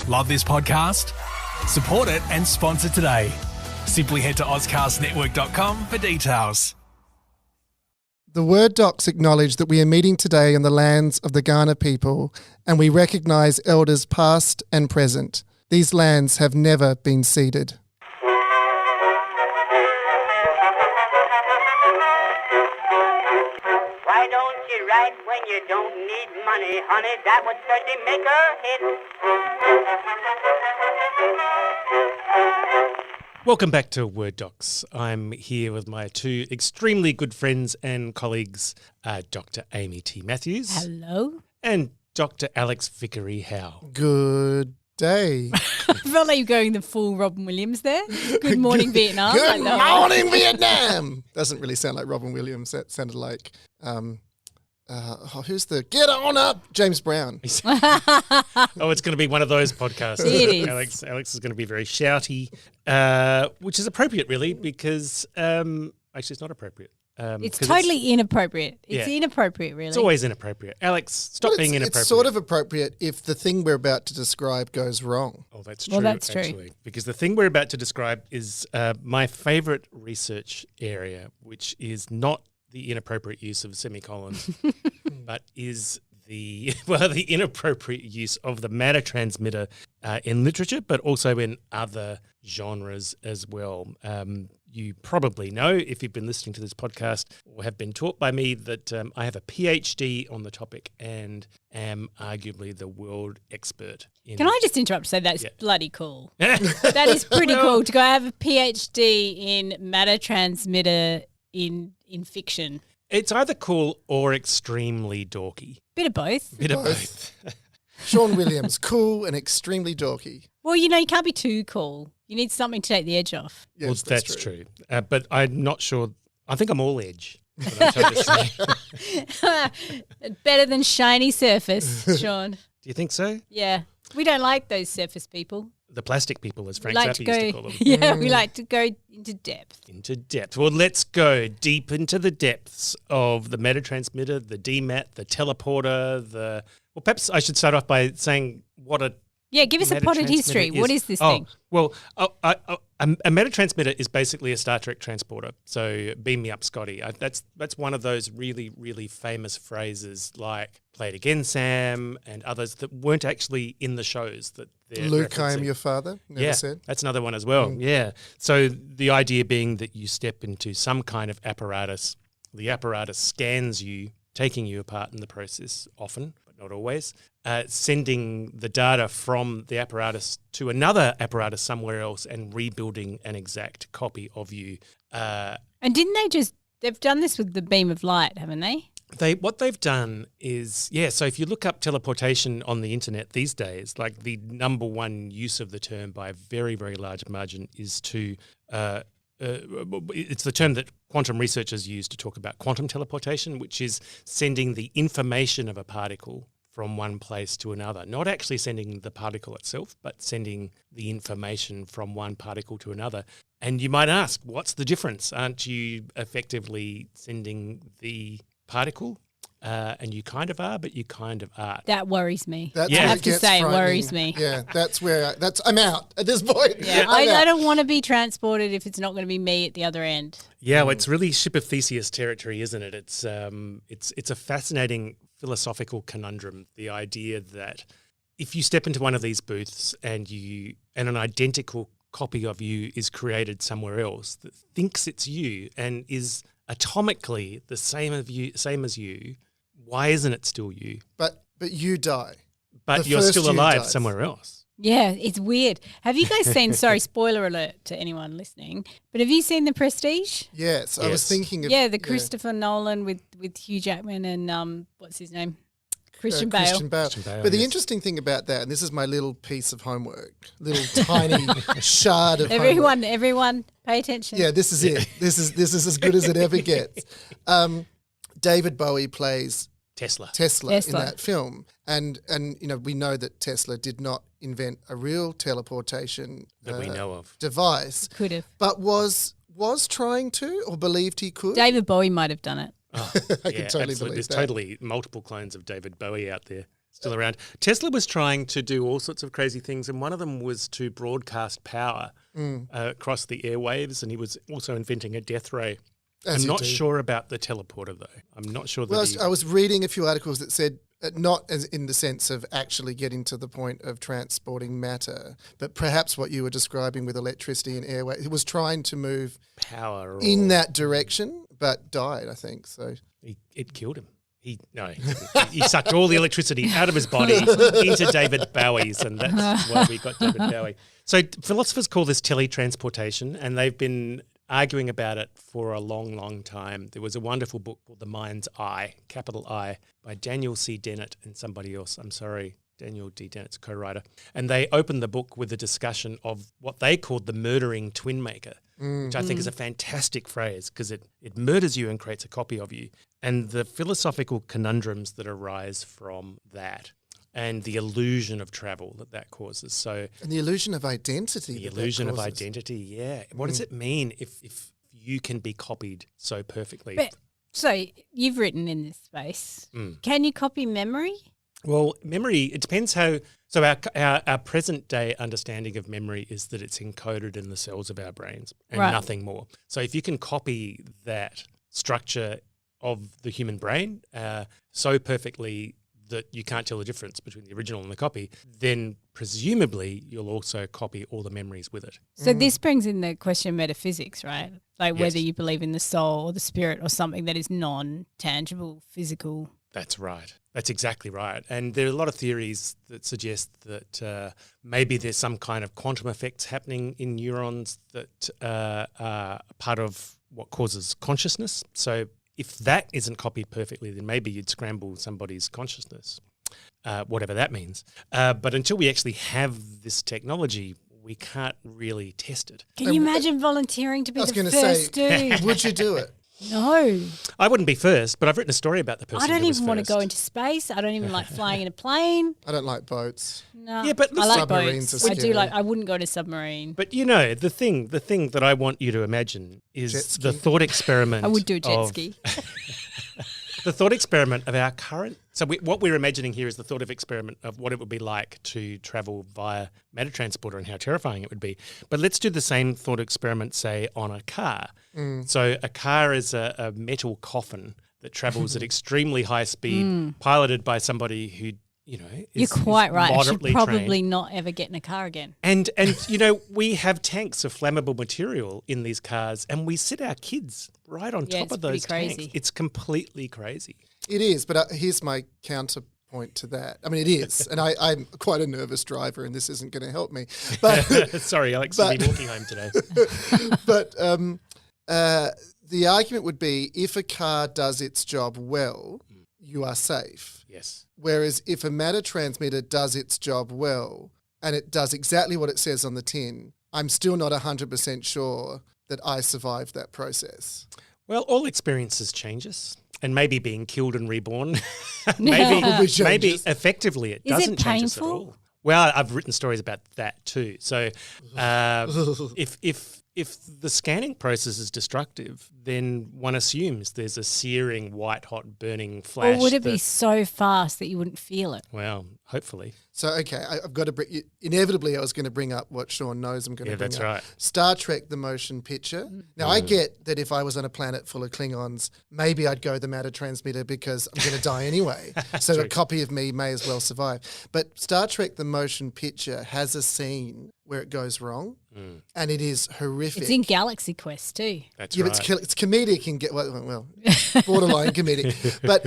Love this podcast? Support it and sponsor today. Simply head to ozcastnetwork.com for details. The Word docs acknowledge that we are meeting today on the lands of the Kaurna people, and we recognise elders past and present. These lands have never been ceded. Why don't you write when you don't need money, honey? That would certainly make a hit. Welcome back to Word Docs. I'm here with my two extremely good friends and colleagues, Dr. Amy T. Matthews. Hello. And Dr. Alex Vickery Howe. Good day. I felt like you're going the full Robin Williams there. Good morning, Vietnam. Good morning, Vietnam. Doesn't really sound like Robin Williams. That sounded like, who's the get on up? James Brown. Oh, it's going to be one of those podcasts. It is. Alex is going to be very shouty, which is appropriate, really, because actually it's not appropriate. It's totally inappropriate. It's Yeah. inappropriate, really. It's always inappropriate. Alex, stop Well, being inappropriate. It's sort of appropriate if the thing we're about to describe goes wrong. Oh, that's Well, true. that's true. Actually, because the thing we're about to describe is my favourite research area, which is not the inappropriate use of semicolons, but is the inappropriate use of the matter transmitter in literature, but also in other genres as well. You probably know, if you've been listening to this podcast or have been taught by me, that I have a PhD on the topic and am arguably the world expert in. Can I just interrupt to say that's bloody cool? Yeah. That is pretty cool to go have a PhD in matter transmitter in fiction. It's either cool or extremely dorky. Bit of both. Bit of both. Sean Williams, cool and extremely dorky. Well, you can't be too cool. You need something to take the edge off. Yes, Well, that's true. But I'm not sure. I think I'm all edge. That's what I'm trying to say. Better than shiny surface, Sean. Do you think so? Yeah. We don't like those surface people. The plastic people, as We Frank like Zappa to used go, to call them. yeah, we like to go into depth. Into depth. Well, let's go deep into the depths of the metatransmitter, the DMAT, the teleporter, well, perhaps I should start off by saying what a Yeah, give us a potted history. What is this thing? Well, a metatransmitter is basically a Star Trek transporter. So beam me up, Scotty. That's one of those really, really famous phrases like "play it again, Sam" and others that weren't actually in the shows that they're Luke, I am referencing. your father. Never said. That's another one as well. Yeah. So the idea being that you step into some kind of apparatus. The apparatus scans you, taking you apart in the process often, but not always, sending the data from the apparatus to another apparatus somewhere else and rebuilding an exact copy of you. And they've done this with the beam of light, haven't they? What they've done is, so if you look up teleportation on the internet these days, like the number one use of the term by a very, very large margin is to it's the term that quantum researchers use to talk about quantum teleportation, which is sending the information of a particle from one place to another, not actually sending the particle itself, but sending the information from one particle to another. And you might ask, what's the difference? Aren't you effectively sending the particle? And you kind of are, but you kind of aren't. That worries me. That's I where have it to gets say, it frightening. worries me. Yeah, I'm out at this point. Yeah, I don't want to be transported if it's not going to be me at the other end. Yeah, well, it's really Ship of Theseus territory, isn't it? It's a fascinating philosophical conundrum. The idea that if you step into one of these booths and an identical copy of you is created somewhere else that thinks it's you and is atomically the same as you, why isn't it still you? But you die. But The you're first still you alive dies. somewhere else. Yeah, it's weird. Have you guys seen, sorry, spoiler alert to anyone listening, but have you seen The Prestige? Yes, I was Yes. thinking of... Yeah, the Christopher Nolan with Hugh Jackman and what's his name? Christian Bale. Christian Bale. Christian Bale, But the yes. interesting thing about that, and this is my little piece of homework, little tiny shard of homework. Everyone, pay attention. Yeah, this is it. This is as good as it ever gets. David Bowie plays Tesla. Tesla in Tesla. that film, and we know that Tesla did not invent a real teleportation That we know of. device, Could have. but was trying to or believed he could. David Bowie might have done it. I can totally absolutely. believe There's that. totally multiple clones of David Bowie out there. still around. Tesla was trying to do all sorts of crazy things, and one of them was to broadcast power across the airwaves, and he was also inventing a death ray. I'm not sure about the teleporter, though. I'm not sure that Well, I was reading a few articles that said, not as in the sense of actually getting to the point of transporting matter, but perhaps what you were describing with electricity and airway. He was trying to move power in that direction, but died, I think. So it killed him. He sucked all the electricity out of his body into David Bowie's, and that's why we got David Bowie. So philosophers call this teletransportation, and they've been arguing about it for a long, long time. There was a wonderful book called The Mind's Eye, capital I, by Daniel C. Dennett and somebody else. I'm sorry, Daniel D. Dennett's co-writer. And they opened the book with a discussion of what they called the murdering twin maker, which I think is a fantastic phrase because it murders you and creates a copy of you. And the philosophical conundrums that arise from that and the illusion of travel that causes. So, and the illusion of identity. The illusion of identity, yeah. What does it mean if you can be copied so perfectly? But, so you've written in this space. Can you copy memory? Well, memory, it depends how. So our present day understanding of memory is that it's encoded in the cells of our brains and nothing more. So if you can copy that structure of the human brain so perfectly that you can't tell the difference between the original and the copy, then presumably you'll also copy all the memories with it. So this brings in the question of metaphysics, right? Like whether you believe in the soul or the spirit or something that is non-tangible, physical. That's right. That's exactly right. And there are a lot of theories that suggest that maybe there's some kind of quantum effects happening in neurons that are part of what causes consciousness. So if that isn't copied perfectly, then maybe you'd scramble somebody's consciousness, whatever that means. But until we actually have this technology, we can't really test it. Can you imagine volunteering to be the first dude? Would you do it? No. I wouldn't be first, but I've written a story about the person I don't who was even want to first. go into space. I don't even like flying in a plane. I don't like boats. No. Yeah, but I like submarines boats. are I do scary. like. I wouldn't go in a submarine. But you know, the thing that I want you to imagine is Jet ski. the thought experiment. I would do a jet ski. The thought experiment of our current. So what we're imagining here is the thought of experiment of what it would be like to travel via matter transporter and how terrifying it would be. But let's do the same thought experiment, say, on a car. So a car is a metal coffin that travels at extremely high speed, piloted by somebody who, you know, You're quite right. I should moderately probably trained. not ever get in a car again. And you know, we have tanks of flammable material in these cars, and we sit our kids right on top of those it's pretty tanks. crazy. It's completely crazy. It is, but here's my counterpoint to that. I mean, it is, and I'm quite a nervous driver, and this isn't going to help me. But Sorry, Alex, I'll be walking home today. but the argument would be if a car does its job well, you are safe. Yes. Whereas if a matter transmitter does its job well and it does exactly what it says on the tin, I'm still not 100% sure that I survived that process. Well, all experiences change us, and maybe being killed and reborn, Probably maybe changes. effectively it Is it doesn't change us at painful? all. Well, I've written stories about that too. So if the scanning process is destructive, then one assumes there's a searing, white-hot, burning flash. Or would it be so fast that you wouldn't feel it? Well, hopefully. So, okay, I've got to bring – inevitably I was going to bring up what Sean knows I'm going to bring that's up. right. Star Trek, the motion picture. Now, I get that if I was on a planet full of Klingons, maybe I'd go the matter transmitter because I'm going to die anyway. So a copy of me may as well survive. But Star Trek, the motion picture has a scene where it goes wrong and it is horrific. It's in Galaxy Quest too. That's Yeah, right. but it's comedic and well, borderline comedic. But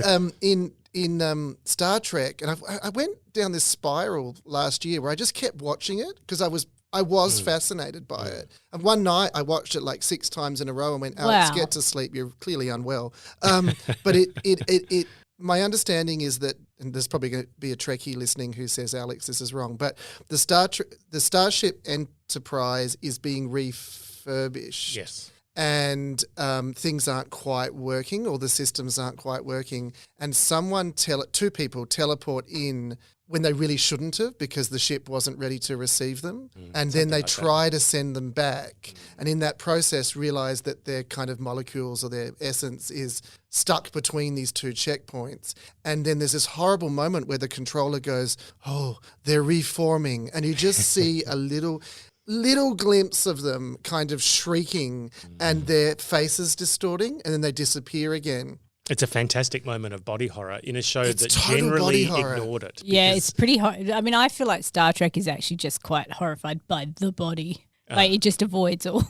in Star Trek, and I went down this spiral last year where I just kept watching it because I was fascinated by it. And one night I watched it like 6 times in a row and went, Alex, Wow. get to sleep. You're clearly unwell. But it my understanding is that, and there's probably going to be a Trekkie listening who says, Alex, this is wrong, but the Starship Enterprise is being refurbished. Yes. And things aren't quite working, or the systems aren't quite working, and two people teleport in when they really shouldn't have because the ship wasn't ready to receive them. And then they try to send them back. And in that process realize that their kind of molecules or their essence is stuck between these two checkpoints. And then there's this horrible moment where the controller goes, oh, they're reforming. And you just see a little glimpse of them kind of shrieking and their faces distorting, and then they disappear again. It's a fantastic moment of body horror in a show It's that total generally body horror. Yeah, ignored it. it's pretty I mean, I feel like Star Trek is actually just quite horrified by the body. Like it just avoids all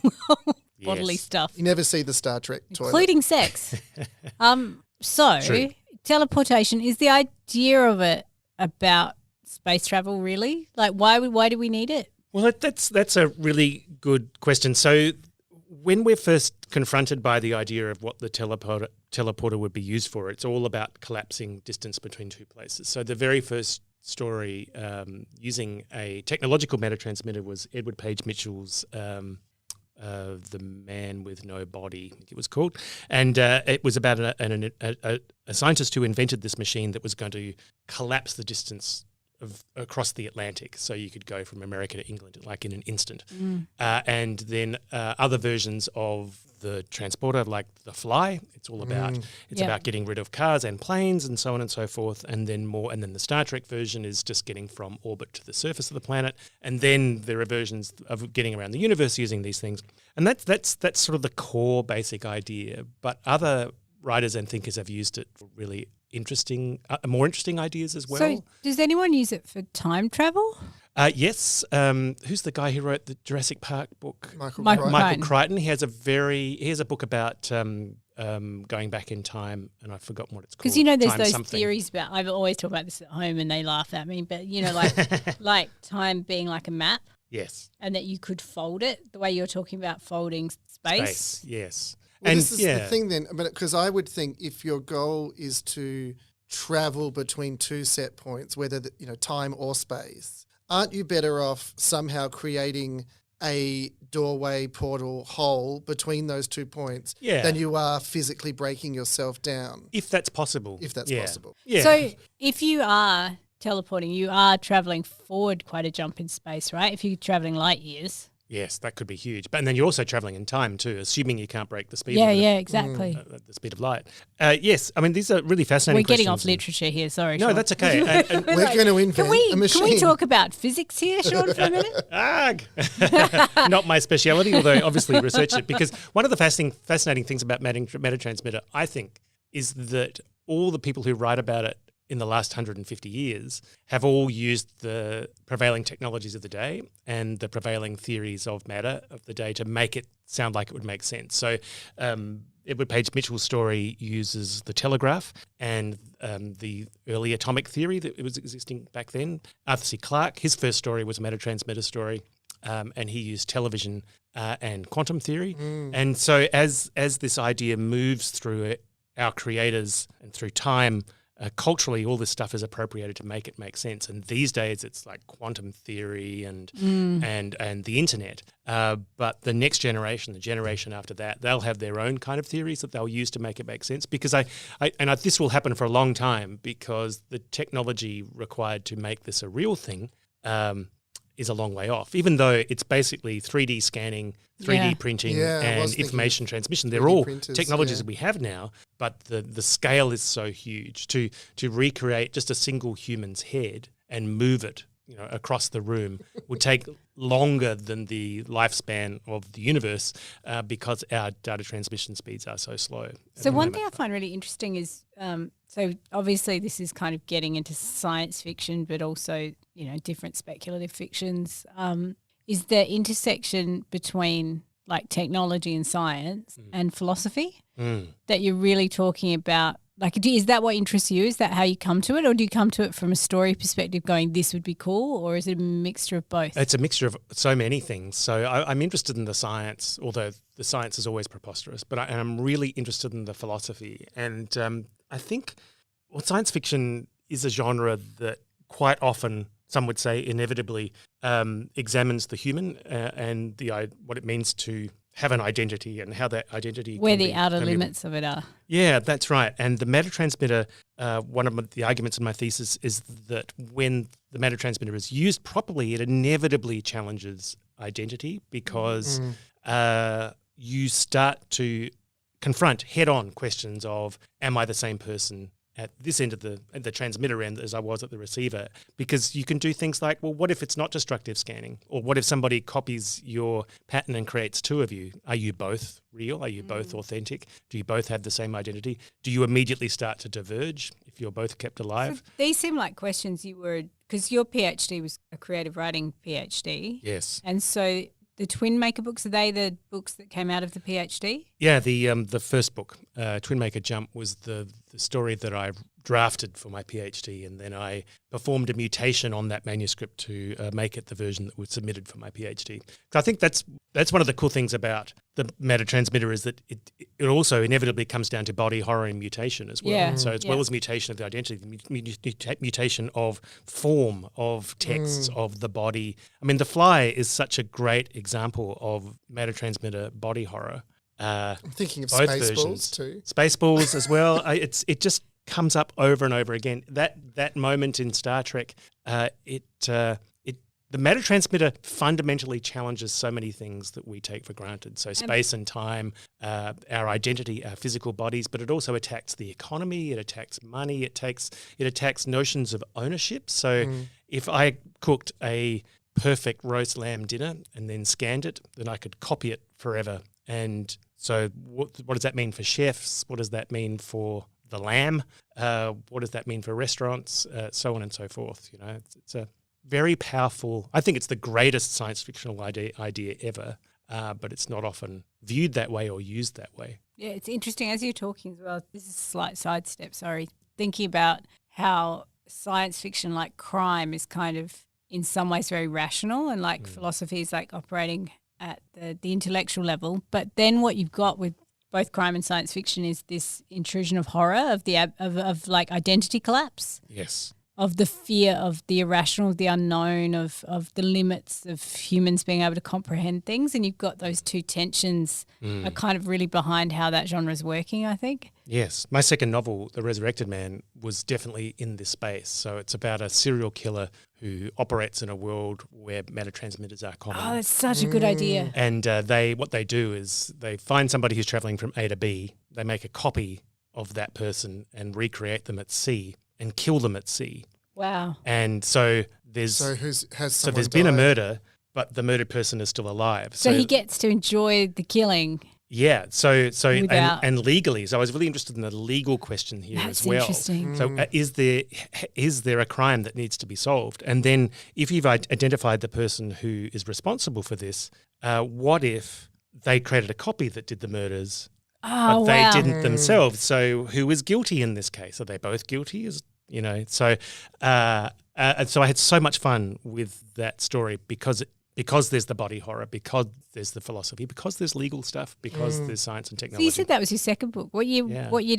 bodily Yes. stuff, You never see the Star Trek toilet. including sex. So True. teleportation, is the idea of it about space travel really? Like why do we need it? Well, that's a really good question. So when we're first confronted by the idea of what the teleporter would be used for, it's all about collapsing distance between two places. So the very first story using a technological metatransmitter was Edward Page Mitchell's The Man with No Body, I think it was called. And it was about a scientist who invented this machine that was going to collapse the distance across the Atlantic, so you could go from America to England like in an instant. And then other versions of the transporter, like the Fly, it's all about about getting rid of cars and planes and so on and so forth. And then the Star Trek version is just getting from orbit to the surface of the planet. And then there are versions of getting around the universe using these things. And that's sort of the core basic idea. But other writers and thinkers have used it for really more interesting ideas as well. So does anyone use it for time travel? Yes. Who's the guy who wrote the Jurassic Park book? Michael Michael Crichton. Crichton. Crichton. He has a book about going back in time, and I've forgotten what it's called. Because there's Time those something. theories about. I've always talk about this at home, and they laugh at me. But like time being like a map, Yes. and that you could fold it the way you're talking about folding space. Yes. Well, and this is the thing then, because I would think if your goal is to travel between two set points, whether time or space, aren't you better off somehow creating a doorway, portal, hole between those 2 points than you are physically breaking yourself down? If that's possible. If that's Yeah. possible. Yeah. So if you are teleporting, you are traveling forward quite a jump in space, right? If you're traveling light years. Yes, that could be huge. But and then you're also traveling in time too, assuming you can't break the speed. Yeah, limit, exactly. the speed of light. Yes, I mean these are really fascinating. We're getting off questions. literature here. Sorry, No, Sean. that's okay. And We're going to invent a machine. Can we talk about physics here, Sean, for a minute? not my speciality, although I obviously researched it, because one of the fascinating things about metatransmitter, I think, is that all the people who write about it in the last 150 years have all used the prevailing technologies of the day and the prevailing theories of matter of the day to make it sound like it would make sense. So Edward Page Mitchell's story uses the telegraph and the early atomic theory that was existing back then. Arthur C. Clarke, his first story was a metatransmitter story. And he used television and quantum theory. And so as this idea moves through our creators and through time, culturally, all this stuff is appropriated to make it make sense. And these days, it's like quantum theory and the internet. But the next generation, the generation after that, they'll have their own kind of theories that they'll use to make it make sense. Because this will happen for a long time, because the technology required to make this a real thing is a long way off. Even though it's basically 3D scanning, 3D printing, and information transmission. They're all printers, technologies that we have now, but the scale is so huge to recreate just a single human's head and move it across the room would take longer than the lifespan of the universe because our data transmission speeds are so slow. So one thing I find really interesting is, so obviously this is kind of getting into science fiction, but also, different speculative fictions, is the intersection between like technology and science and philosophy that you're really talking about. Like, is that what interests you? Is that how you come to it? Or do you come to it from a story perspective going, this would be cool? Or is it a mixture of both? It's a mixture of so many things. So I'm interested in the science, although the science is always preposterous, but I'm really interested in the philosophy. And I think science fiction is a genre that quite often, some would say inevitably, examines the human and what it means to have an identity and how that identity Where can the be outer permeable. limits of it are. Yeah, that's right. And the matter transmitter, one of the arguments in my thesis is that when the matter transmitter is used properly, it inevitably challenges identity because you start to confront head-on questions of, am I the same person at this end of the transmitter end as I was at the receiver? Because you can do things like, well, what if it's not destructive scanning? Or what if somebody copies your pattern and creates two of you? Are you both real? Are you both authentic? Do you both have the same identity? Do you immediately start to diverge if you're both kept alive? So these seem like questions because your PhD was a creative writing PhD. Yes. And so the Twin Maker books, are they the books that came out of the PhD? Yeah, the first book, Twin Maker Jump, was the story that I drafted for my PhD, and then I performed a mutation on that manuscript to make it the version that was submitted for my PhD. So I think that's one of the cool things about the matter transmitter is that it also inevitably comes down to body horror and mutation as well. Yeah. So as well as mutation of the identity, mutation of form, of text, of the body. I mean, The Fly is such a great example of matter transmitter body horror. I'm thinking of both Spaceballs versions. too. Spaceballs as well. It just comes up over and over again. That moment in Star Trek, the matter transmitter fundamentally challenges so many things that we take for granted. So space and time, our identity, our physical bodies, but it also attacks the economy. It attacks money. It attacks notions of ownership. So if I cooked a perfect roast lamb dinner and then scanned it, then I could copy it forever. And so what does that mean for chefs? What does that mean for the lamb? What does that mean for restaurants? So on and so forth. You know, it's a very powerful. I think it's the greatest science fictional idea ever, but it's not often viewed that way or used that way. Yeah, it's interesting as you're talking as well. This is a slight sidestep. Sorry, thinking about how science fiction, like crime, is kind of in some ways very rational, and like philosophy is like operating at the intellectual level. But then what you've got with both crime and science fiction is this intrusion of horror, of the of like identity collapse. Yes. Of the fear of the irrational, of the unknown, of the limits of humans being able to comprehend things. And you've got those two tensions are kind of really behind how that genre is working, I think. Yes. My second novel, The Resurrected Man, was definitely in this space. So it's about a serial killer who operates in a world where matter transmitters are common. Oh, that's such a good idea. And what they do is they find somebody who's traveling from A to B. They make a copy of that person and recreate them at sea and kill them at sea. Wow. And so there's been a murder, but the murdered person is still alive. So he gets to enjoy the killing. Yeah. So Without- and legally. So I was really interested in the legal question here That's as well. interesting. So is there a crime that needs to be solved? And then if you've identified the person who is responsible for this, what if they created a copy that did the murders, but they didn't themselves? So who is guilty in this case? Are they both guilty? So I had so much fun with that story because there's the body horror, because there's the philosophy, because there's legal stuff, because there's science and technology. So you said that was your second book. What year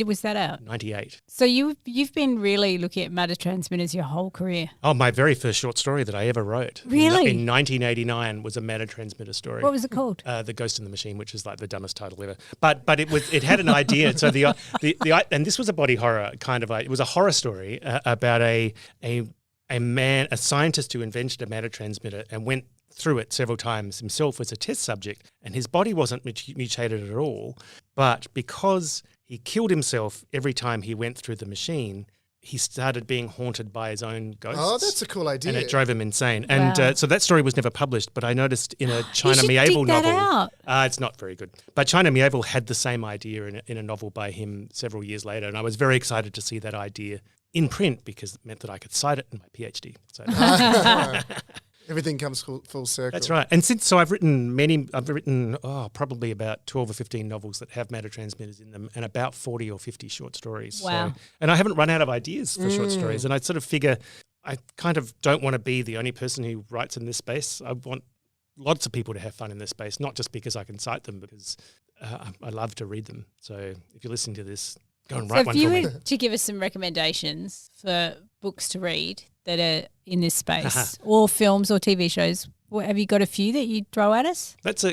was that out? 98. So you've been really looking at matter transmitters your whole career. Oh, my very first short story that I ever wrote. Really? In 1989 was a matter transmitter story. What was it called? The Ghost in the Machine, which is like the dumbest title ever. But it had an idea. So the and this was a body horror kind of. It was a horror story about a scientist who invented a matter transmitter and went through it several times himself as a test subject, and his body wasn't mutated at all. But because he killed himself every time he went through the machine, he started being haunted by his own ghosts. Oh, that's a cool idea. And it drove him insane. Wow. And so that story was never published, but I noticed in a China You should Mieville dig that novel. out. It's not very good. But China Mieville had the same idea in a novel by him several years later, and I was very excited to see that idea in print because it meant that I could cite it in my PhD. So Everything comes full circle. that's right. And I've written probably about 12 or 15 novels that have matter transmitters in them, and about 40 or 50 short stories. Wow. So, and I haven't run out of ideas for short stories. And I sort of figure I kind of don't want to be the only person who writes in this space. I want lots of people to have fun in this space, not just because I can cite them, because I love to read them. So if you're listening to this, go and write one So for if me. you were to give us some recommendations for books to read that are in this space, or films or TV shows, have you got a few that you'd throw at us? That's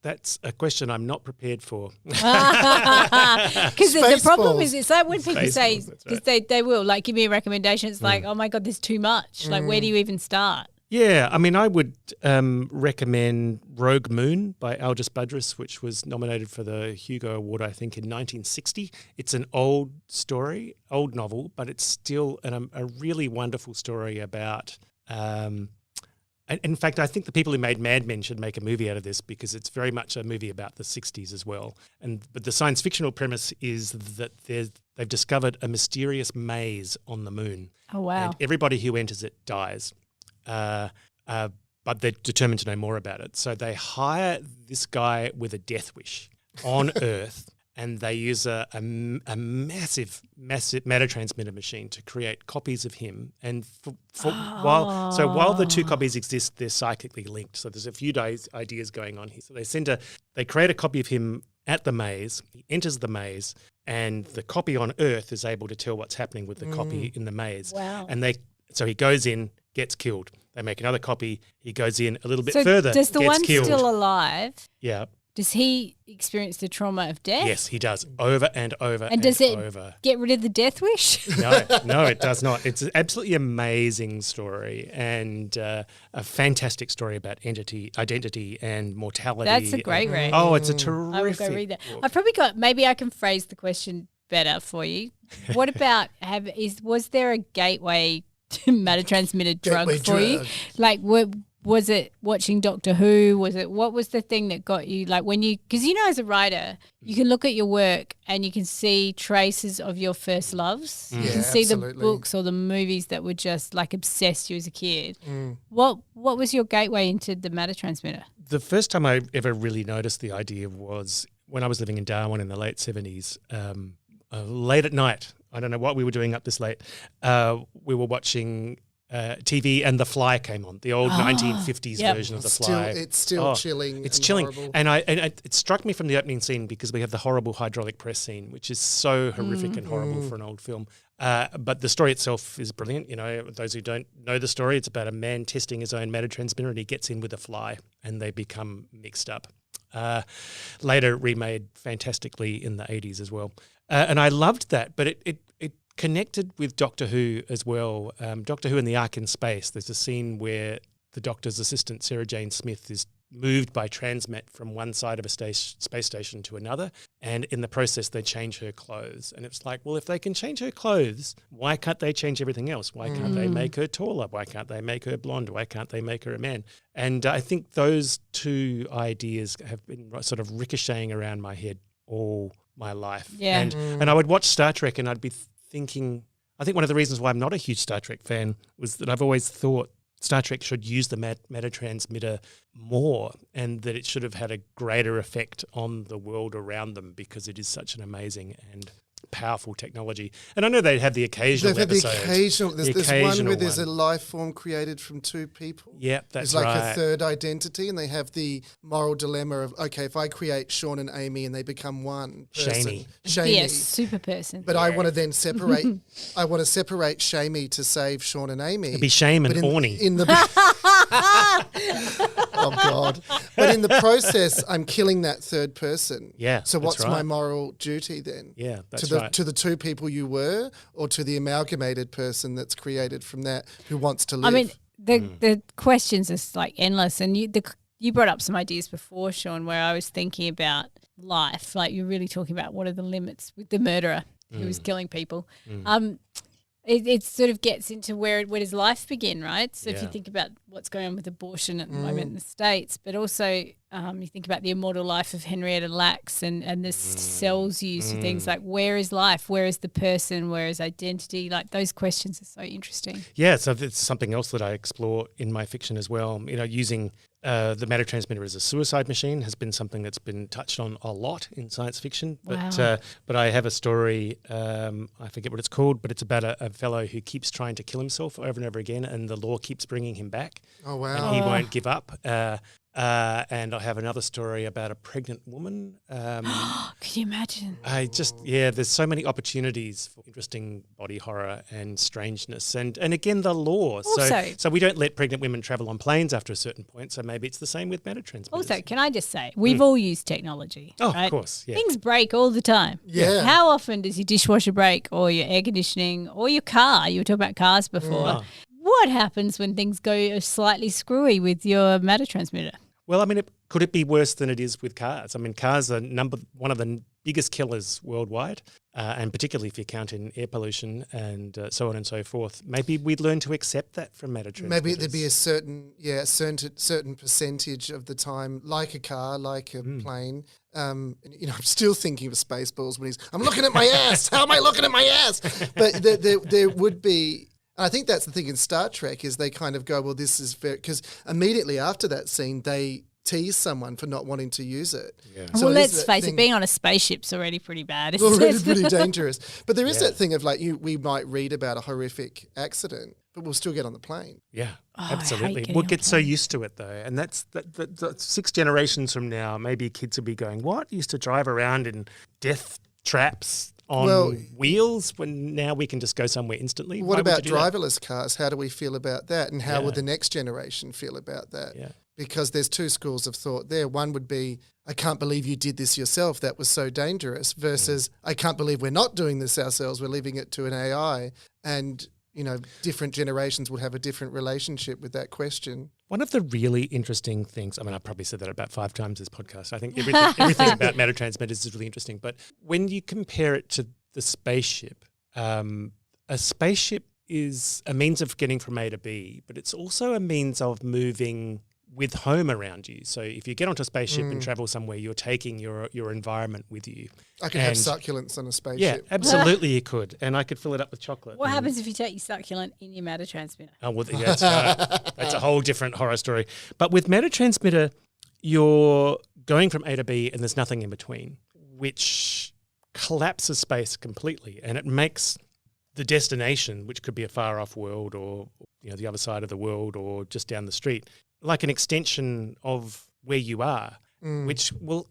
That's a question I'm not prepared for. Because the problem is, it's like when people say, Spaceballs, that's because right. they will, like, give me a recommendation. It's like, oh my God, there's too much. Like, where do you even start? Yeah, I mean, I would recommend Rogue Moon by Aldous Budrus, which was nominated for the Hugo Award, I think, in 1960. It's an old story, old novel, but it's still a really wonderful story about... in fact, I think the people who made Mad Men should make a movie out of this because it's very much a movie about the 60s as well. But the science fictional premise is that they've discovered a mysterious maze on the moon. Oh, wow. And everybody who enters it dies. But they're determined to know more about it. So they hire this guy with a death wish on Earth, and they use a massive matter transmitter machine to create copies of him. And while the two copies exist, they're psychically linked. So there's a few ideas going on here. So they create a copy of him at the maze. He enters the maze, and the copy on Earth is able to tell what's happening with the copy in the maze. Wow. And so he goes in, gets killed. They make another copy. He goes in a little bit So further, does the gets one killed. still alive, Yeah. does he experience the trauma of death? Yes, he does over and over And does it over. get rid of the death wish? No, it does not. It's an absolutely amazing story and a fantastic story about identity and mortality. That's a great read. Oh, it's a terrific I will go read that. book. I've probably maybe I can phrase the question better for you. What about was there a gateway matter transmitted drug Gateway for you? drug. Like, was it watching Doctor Who? What was the thing that got you, like, when you, because as a writer, you can look at your work and you can see traces of your first loves. You can see absolutely. the books or the movies that were just like obsessed you as a kid. What was your gateway into the matter transmitter? The first time I ever really noticed the idea was when I was living in Darwin in the late 70s, late at night. I don't know what we were doing up this late. We were watching TV and The Fly came on, the old 1950s version of The Fly. It's still chilling. It's and chilling. horrible. And it struck me from the opening scene because we have the horrible hydraulic press scene, which is so horrific and horrible for an old film. But the story itself is brilliant. Those who don't know the story, it's about a man testing his own matter transmitter and he gets in with a fly and they become mixed up. Later remade fantastically in the 80s as well. And I loved that, but it connected with Doctor Who as well. Doctor Who and the Ark in Space, there's a scene where the Doctor's assistant, Sarah Jane Smith, is moved by transmat from one side of a space station to another, and in the process they change her clothes. And it's like, well, if they can change her clothes, why can't they change everything else? Why can't they make her taller? Why can't they make her blonde? Why can't they make her a man? And I think those two ideas have been sort of ricocheting around my head all my life. Yeah. And I would watch Star Trek and I'd be thinking, I think one of the reasons why I'm not a huge Star Trek fan was that I've always thought Star Trek should use the matter transmitter more and that it should have had a greater effect on the world around them because it is such an amazing and powerful technology. And I know they have the occasional They've had episode. there's one where there's a life form created from two people. Yeah, that's It's like right. a third identity, and they have the moral dilemma of, okay, if I create Sean and Amy and they become one person, Shamey. Be a super person. but I want to then separate. I want to separate Shamey to save Sean and Amy. It'd be Shame and But Orny. in the oh God! But in the process, I'm killing that third person. Yeah, So that's what's my right. moral duty then? Yeah, that's to the right. to the two people you were, or to the amalgamated person that's created from that who wants to live. I mean, the questions are like endless, and you brought up some ideas before, Sean, where I was thinking about life. Like, you're really talking about what are the limits with the murderer who was killing people. It sort of gets into where does life begin, right? So if you Yeah. think about what's going on with abortion at the moment in the States, but also you think about the immortal life of Henrietta Lacks and the cells used for things like, where is life? Where is the person? Where is identity? Like, those questions are so interesting. Yeah, so that's something else that I explore in my fiction as well. Using the matter transmitter as a suicide machine has been something that's been touched on a lot in science fiction. Wow. But I have a story, I forget what it's called, but it's about a fellow who keeps trying to kill himself over and over again, and the law keeps bringing him back. oh wow! And he won't give up. And I have another story about a pregnant woman. Could you imagine? There's so many opportunities for interesting body horror and strangeness. And again, the law. So we don't let pregnant women travel on planes after a certain point. So maybe it's the same with metatransmitters. Also, can I just say, we've all used technology. Oh, right? of course. Yeah. Things break all the time. Yeah. How often does your dishwasher break, or your air conditioning, or your car? You were talking about cars before. What happens when things go slightly screwy with your matter transmitter? Well, I mean, could it be worse than it is with cars? I mean, cars are one of the biggest killers worldwide, and particularly if you count in air pollution and so on and so forth. Maybe we'd learn to accept that from matter transmitters. Maybe there'd be a certain percentage of the time, like a car, like a plane. I'm still thinking of Spaceballs when I'm looking at my ass. How am I looking at my ass? But there would be. I think that's the thing in Star Trek is they kind of go, well, this is fair, because immediately after that scene, they tease someone for not wanting to use it. Yeah. So well, let's face it, being on a spaceship's already pretty bad. It's already pretty dangerous. But there is that thing of we might read about a horrific accident, but we'll still get on the plane. Yeah, absolutely. We'll get so used to it though. And that's 6 generations from now, maybe kids will be going, what? Used to drive around in death traps on wheels when now we can just go somewhere instantly. What about driverless cars? How do we feel about that? And how would the next generation feel about that? Yeah. Because there's 2 schools of thought there. One would be, I can't believe you did this yourself. That was so dangerous. Versus, I can't believe we're not doing this ourselves. We're leaving it to an AI. And, different generations would have a different relationship with that question. One of the really interesting things, I mean, I've probably said that about 5 times this podcast. I think everything about matter transmitters is really interesting. But when you compare it to the spaceship, a spaceship is a means of getting from A to B, but it's also a means of moving with home around you. So if you get onto a spaceship and travel somewhere, you're taking your environment with you. I could have succulents on a spaceship. Yeah, absolutely you could. And I could fill it up with chocolate. What happens if you take your succulent in your matter transmitter? Oh, well, that's a whole different horror story. But with matter transmitter, you're going from A to B and there's nothing in between, which collapses space completely. And it makes the destination, which could be a far off world or the other side of the world or just down the street, like an extension of where you are, which will,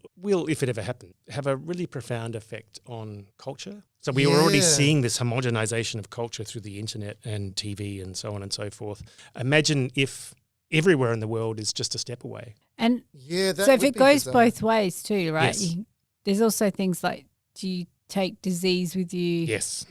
if it ever happened, have a really profound effect on culture. So we were already seeing this homogenization of culture through the internet and TV and so on and so forth. Imagine if everywhere in the world is just a step away. And that so if it goes bizarre. both ways too, right? Yes. There's also things like, do you take disease with you? Yes.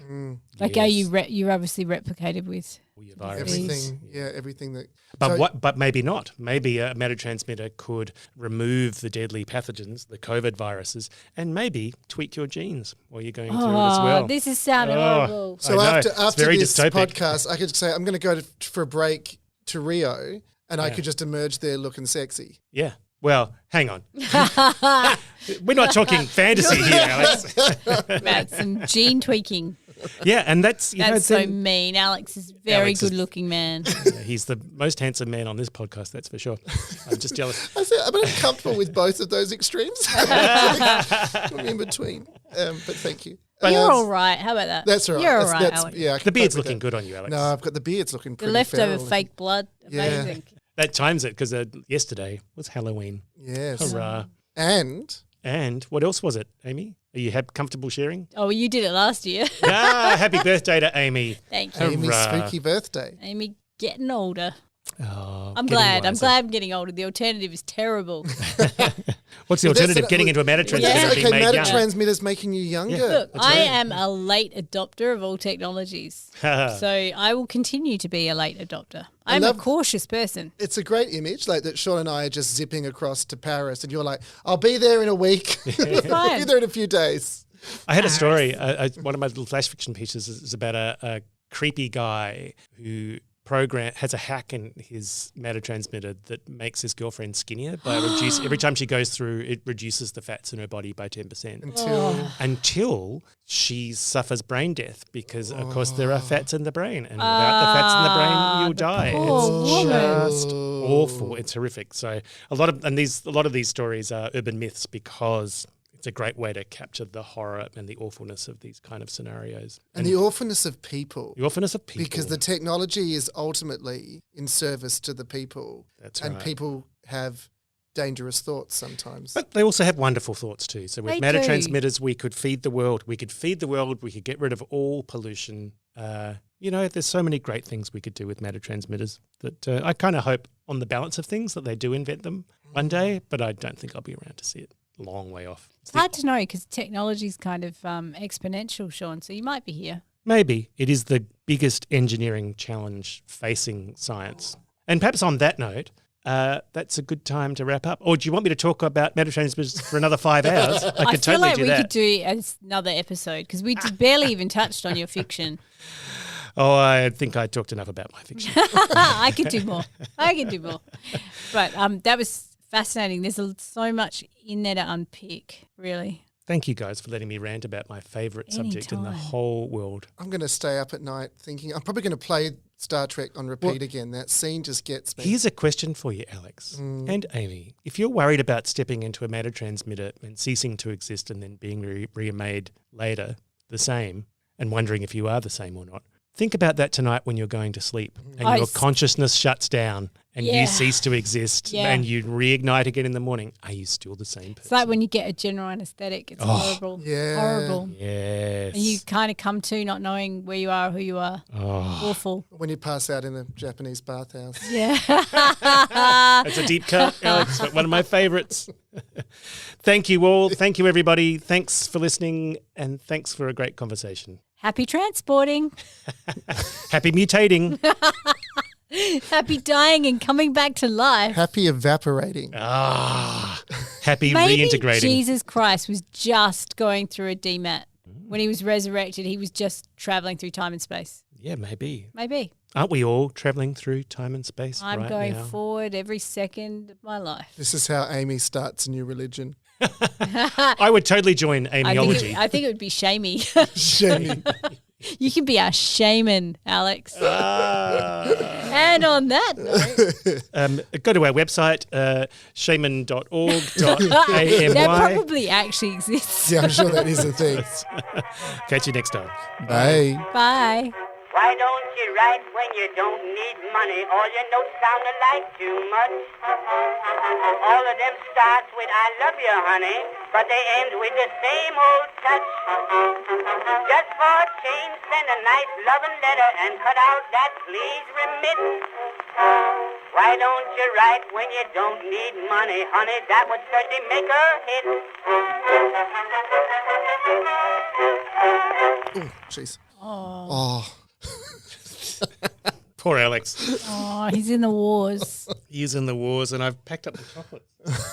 Like, are you're obviously replicated with everything? Yeah, everything that. But maybe not. Maybe a matter transmitter could remove the deadly pathogens, the COVID viruses, and maybe tweak your genes while you're going through it as well. This is sounding horrible. So after this dystopic podcast, I could say I'm going to go for a break to Rio, and I could just emerge there looking sexy. Yeah. Well, hang on. We're not talking fantasy here, Alex. About some gene tweaking. Yeah, and that's so mean. Alex is very good-looking man. He's the most handsome man on this podcast, that's for sure. I'm just jealous. I'm uncomfortable with both of those extremes. I'm in between. But thank you. You're all right. How about that? That's all right. You're all right, Alex. Yeah, the beard's looking good on you, Alex. No, I've got the beard's looking pretty the leftover feral. fake blood. Amazing. Yeah. That times it because yesterday was Halloween. Yes. Hurrah. And what else was it, Amy? Are you comfortable sharing? Oh, well, you did it last year. Happy birthday to Amy. Thank you. Amy's spooky birthday. Amy getting older. Oh, I'm glad. I'm glad I'm getting older. The alternative is terrible. What's the alternative? Getting into a matter transmitter and being made matter young. transmitter's making you younger. Look, I am a late adopter of all technologies. So I will continue to be a late adopter. I'm a cautious person. It's a great image, like that Sean and I are just zipping across to Paris and you're like, I'll be there in a week. I'll be there in a few days. I had a story. One of my little flash fiction pieces is about a creepy guy who has a hack in his matter transmitter that makes his girlfriend skinnier by every time she goes through, it reduces the fats in her body by 10%. Until she suffers brain death because, of course, there are fats in the brain. And without the fats in the brain, you'll die. It's just awful. It's horrific. So a lot of these stories are urban myths because it's a great way to capture the horror and the awfulness of these kind of scenarios. And the awfulness of people. The awfulness of people. Because the technology is ultimately in service to the people. That's right. And people have dangerous thoughts sometimes. But they also have wonderful thoughts too. So with They matter do. transmitters, we could feed the world. We could get rid of all pollution. There's so many great things we could do with matter transmitters that I kind of hope on the balance of things that they do invent them one day, but I don't think I'll be around to see it. Long way off. It's hard to know because technology is kind of exponential, Sean, so you might be here. Maybe. It is the biggest engineering challenge facing science. And perhaps on that note, that's a good time to wrap up. Or do you want me to talk about matter transmitters for another 5 hours? I could feel totally like do we that. could do another episode because we barely even touched on your fiction. Oh, I think I talked enough about my fiction. I could do more. But that was fascinating. There's so much in there to unpick, really. Thank you guys for letting me rant about my favourite subject in the Anytime. whole world. I'm going to stay up at night thinking, I'm probably going to play Star Trek on repeat again. That scene just gets me. Here's a question for you, Alex and Amy. If you're worried about stepping into a matter transmitter and ceasing to exist and then being remade later the same and wondering if you are the same or not, think about that tonight when you're going to sleep and your consciousness shuts down and you cease to exist and you reignite again in the morning. Are you still the same person? It's like when you get a general anaesthetic. It's horrible. Yeah. Horrible. Yes. And you kind of come to not knowing where you are or who you are. Awful. When you pass out in the Japanese bathhouse. Yeah. That's a deep cut, Alex, but one of my favourites. Thank you all. Thank you, everybody. Thanks for listening and thanks for a great conversation. Happy transporting. Happy mutating. Happy dying and coming back to life. Happy evaporating. Happy Maybe reintegrating. Jesus Christ was just going through a DMAT. When he was resurrected, he was just travelling through time and space. Yeah, maybe. Maybe. Aren't we all travelling through time and space I'm right going now? forward every second of my life. This is how Amy starts a new religion. I would totally join Amyology. I think it would be shamey. Shaming. You can be our shaman, Alex. And on that note, Go to our website, shaman.org.amy. that probably actually exists. Yeah, I'm sure that is a thing. Catch you next time. Bye. Bye. Why don't you write when you don't need money? All your notes sound alike too much. All of them start with I love you, honey, but they end with the same old touch. Just for a change, send a nice loving letter and cut out that please remittance. Why don't you write when you don't need money, honey? That would certainly make a hit. Oh, jeez. Oh. Poor Alex. Oh, he's in the wars. He is in the wars, and I've packed up the chocolates.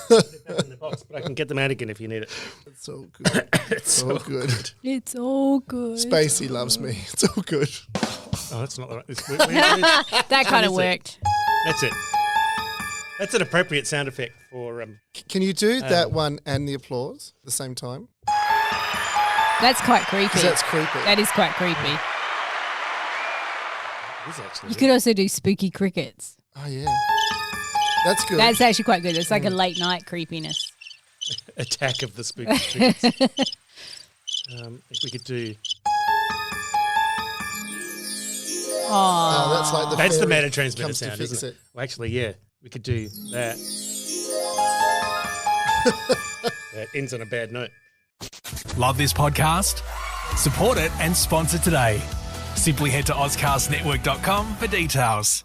They're back in the box, but I can get them out again if you need it. It's all good. It's all good. It's all good. Spacey loves me. It's all good. Oh, that's not the right. That kind of What is it? worked. That's it. That's an appropriate sound effect for. Can you do that one and the applause at the same time? That's quite creepy. 'Cause that's creepy. That is quite creepy. It is actually. You could also do spooky crickets. Oh, yeah. That's good. That's actually quite good. It's like a late night creepiness. Attack of the spooky crickets. If we could do. Oh, that's like the That's the fairy matter transmitter comes to sound, fix isn't it? it. Well, actually, yeah, we could do that. That ends on a bad note. Love this podcast? Support it and sponsor today. Simply head to ozcastnetwork.com for details.